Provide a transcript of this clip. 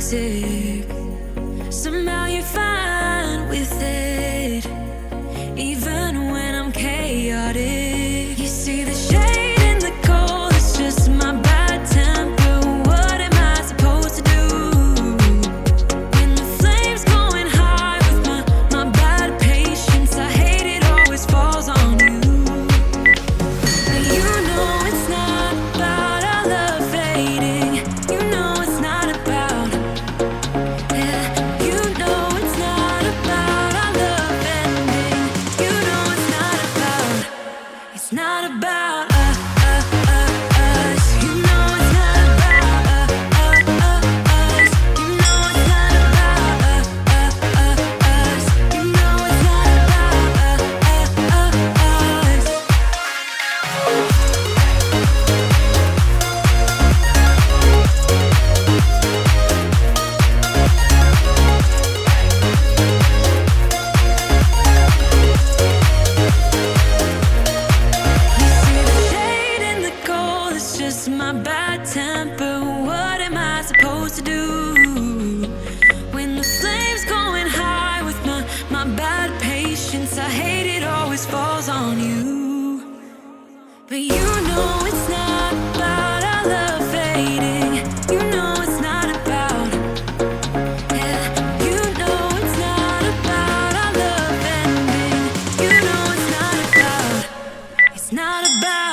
toxic. Somehow you're fine with it, even when I'm chaotic. You see the shade in the cold, it's just my bad temper. What am I supposed to do when the flames going high with my bad patience? I hate it always falls on you. But you know it's not about our love fading. You know it's not about, yeah. You know it's not about our love ending. You know it's not about, it's not about us. You know it's not about us. You know it's not about us. You know it's not about us. You see the shade in the cold, it's just my bad temper. What am I supposed to do when the flames going high with my bad patience? I hate it always falls on you. But you know it's not about our love fading. You know it's not about, yeah. You know it's not about our love ending. You know it's not about, it's not about